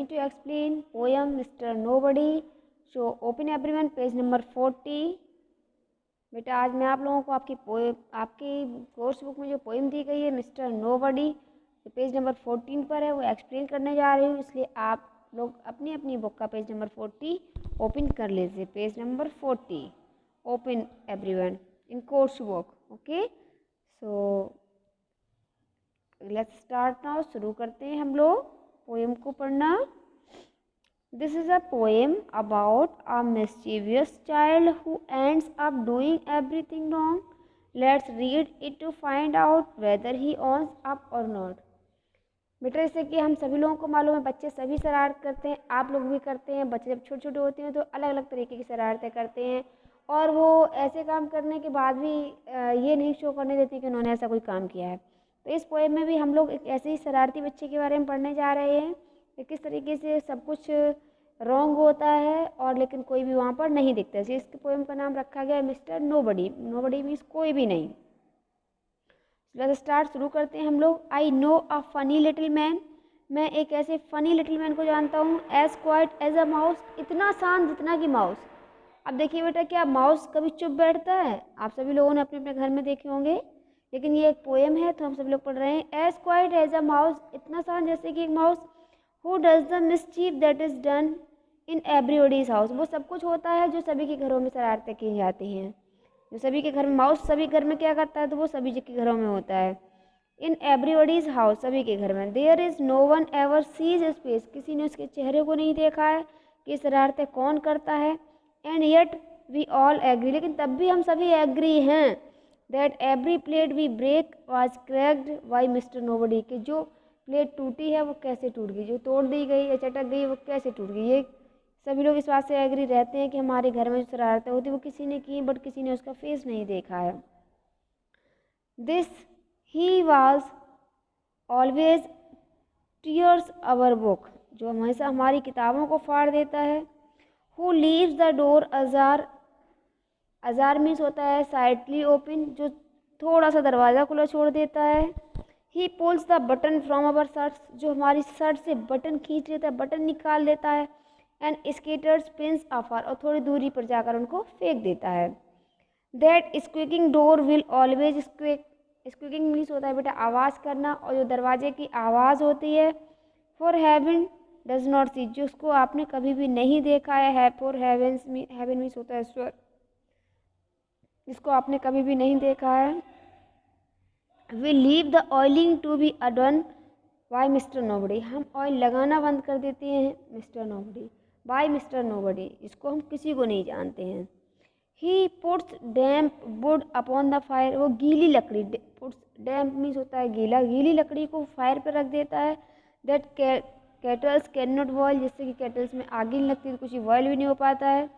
to explain poem Mr. Nobody. So open everyone page number 40। बेटा आज मैं आप लोगों को आपकी कोर्स बुक में जो पोएम दी गई है मिस्टर नोबडी, जो पेज नंबर 14 पर है, वो एक्सप्लेन करने जा रही हूँ। इसलिए आप लोग अपनी अपनी बुक का पेज नंबर 40 ओपन कर लीजिए। Page number 40 open everyone in course book. Okay, so let's start now. शुरू करते हैं हम लोग पोएम को पढ़ना। This is a poem about a mischievous child who ends up doing everything wrong. Let's read it to find out whether he owns up or not. बेटा जैसे कि हम सभी लोगों को मालूम है, बच्चे सभी शरारत करते हैं, आप लोग भी करते हैं। बच्चे जब छोटे छोटे होते हैं तो अलग अलग तरीके की शरारतें करते हैं, और वो ऐसे काम करने के बाद भी ये नहीं शो करने देते कि उन्होंने ऐसा कोई काम किया है। तो इस पोएम में भी हम लोग एक ऐसे ही शरारती बच्चे के बारे में पढ़ने जा रहे हैं कि किस तरीके से सब कुछ रॉन्ग होता है और लेकिन कोई भी वहाँ पर नहीं दिखता है। इसके पोएम का नाम रखा गया है मिस्टर नोबडी। नोबडी मीन्स कोई भी नहीं। लेट्स स्टार्ट, शुरू करते हैं हम लोग। I know a funny little man, मैं एक ऐसे फनी लिटिल मैन को जानता हूँ। As quiet as a mouse, इतना शांत जितना कि माउस। अब देखिए बेटा, क्या माउस कभी चुप बैठता है? आप सभी लोगों ने अपने अपने घर में देखे होंगे, लेकिन ये एक पोएम है तो हम सभी लोग पढ़ रहे हैं। As quiet as a mouse, इतना शांत जैसे कि एक माउस। Who does the mischief that is done in everybody's house, वो सब कुछ होता है जो सभी के घरों में शरारतें की जाती हैं। जो सभी के घर में, माउस सभी घर में क्या करता है, तो वो सभी के घरों में होता है। इन एवरीबॉडीज हाउस, सभी के घर में। There is no one ever sees space, किसी ने उसके चेहरे को नहीं देखा है कि शरारतें कौन करता है। And yet we all agree, लेकिन तब भी हम सभी एग्री हैं that every plate we break was cracked by mister Nobody, कि जो प्लेट टूटी है वो कैसे टूट गई, जो तोड़ दी गई या चटक गई वो कैसे टूट गई। ये सभी लोग इस बात से एग्री रहते हैं कि हमारे घर में जो शरारतें होती वो किसी ने की, बट किसी ने उसका फेस नहीं देखा है। This he was always tears our book, जो हमेशा हमारी किताबों को फाड़ देता है। Who leaves the door ajar, ajar means होता है साइडली ओपन, जो थोड़ा सा दरवाज़ा खुला छोड़ देता है। ही pulls the button from our shirts, जो हमारी शर्ट से बटन खींच लेता है, बटन निकाल देता है। एंड स्केटर्स पिंस अफार, और थोड़ी दूरी पर जाकर उनको फेंक देता है। That squeaking door will always squeak, squeaking means होता है बेटा आवाज़ करना, और जो दरवाजे की आवाज़ होती है। फॉर हेवन डज नॉट सी, जो उसको आपने कभी भी नहीं देखा है। फॉर हेवन मीन्स होता है स्वर, जिसको आपने कभी भी नहीं देखा है। We leave the oiling to be done by mister nobody, हम ऑयल लगाना बंद कर देते हैं mister nobody, by mister nobody, इसको हम किसी को नहीं जानते हैं। He puts damp wood upon the fire, वो गीली लकड़ी, पुट्स डैम्प मीन्स होता है गीला, गीली लकड़ी को फायर पर रख देता है। That kettles can not boil, जिससे कि कैटल्स में आग नहीं लगती तो कुछ बॉयल भी नहीं हो पाता है।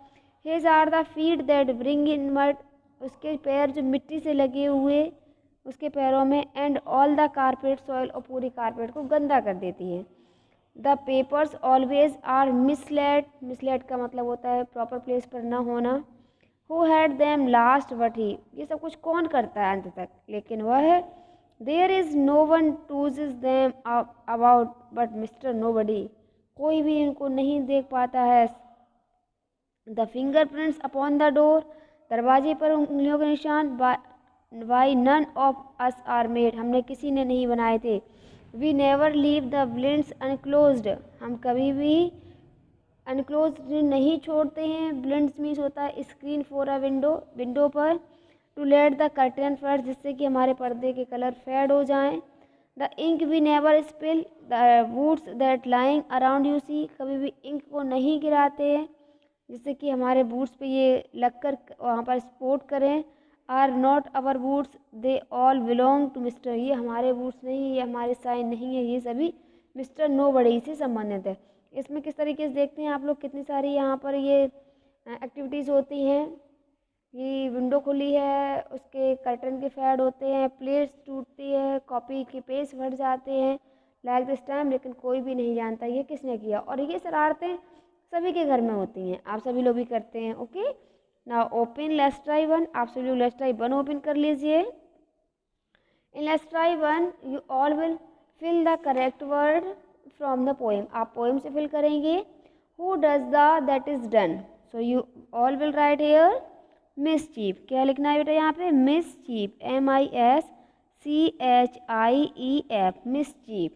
His are the feet that bring in mud, उसके पैर जो मिट्टी से लगे हुए उसके पैरों में। And all the carpet soil, और पूरी कारपेट को गंदा कर देती है। The papers always are misled, misled का मतलब होता है प्रॉपर प्लेस पर ना होना। Who had them last but he, ये सब कुछ कौन करता है अंत तक, लेकिन वह है। There is no one to judge them about but mister nobody, कोई भी इनको नहीं देख पाता है। The fingerprints upon the door, दरवाजे पर उंगलियों के निशान। Why none of us are made, हमने किसी ने नहीं बनाए थे। We never leave the blinds unclosed, हम कभी भी अनक्लोज्ड नहीं छोड़ते हैं। ब्लिंड्स मीन्स होता है screen for a window, window पर। To let the curtain fade, जिससे कि हमारे पर्दे के कलर फेड हो जाएं। The ink we never spill the boots that lying around you see, कभी भी इंक को नहीं गिराते हैं जिससे कि हमारे बूट्स पे ये लगकर वहाँ पर स्पोर्ट करें। Are not our boots they all belong to mister, ये हमारे बूट्स नहीं है, ये हमारे साइन नहीं है, ये सभी मिस्टर नोबडी से संबंधित है। इसमें किस तरीके से देखते हैं आप लोग, कितनी सारी यहाँ पर ये एक्टिविटीज़ होती हैं। ये विंडो खुली है, उसके कर्टन के फेड होते हैं, प्लेट्स टूटती है, कॉपी के पेज फट जाते हैं लाइक दिस टाइम, लेकिन कोई भी नहीं जानता ये किसने किया। और ये शरारतें सभी के घर में होती हैं, आप सभी लोग भी करते हैं। Okay, now open let's try one, आप सभी लोग लेट्स ट्राई वन ओपन कर लीजिए। In let's try one you all will fill the correct word from the poem, आप पोएम से फिल करेंगे। Who does the, that is done, so you all will write here mischief. क्या लिखना है बेटा यहाँ पे? Mischief, MISCHIEF, mischief.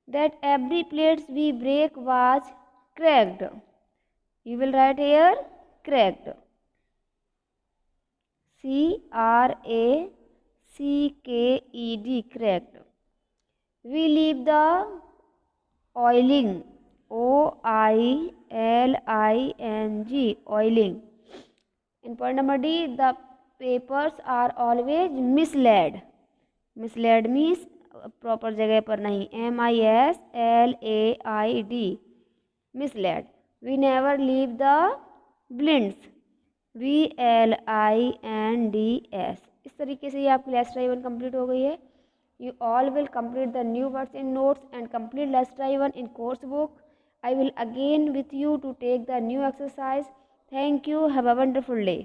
That every plates we break was cracked, you will write here cracked, CRACKED, cracked. We leave the oiling, OILING, oiling. In point number D, the papers are always mislaid. Mislaid means proper जगह पर नहीं, MISLAID, mislaid. We never leave the blinds, BLINDS। इस तरीके से ये आपकी lesson drive 1 complete हो गई है। You all will complete the new words in notes and complete lesson drive 1 in course book. I will again with you to take the new exercise. Thank you. Have a wonderful day.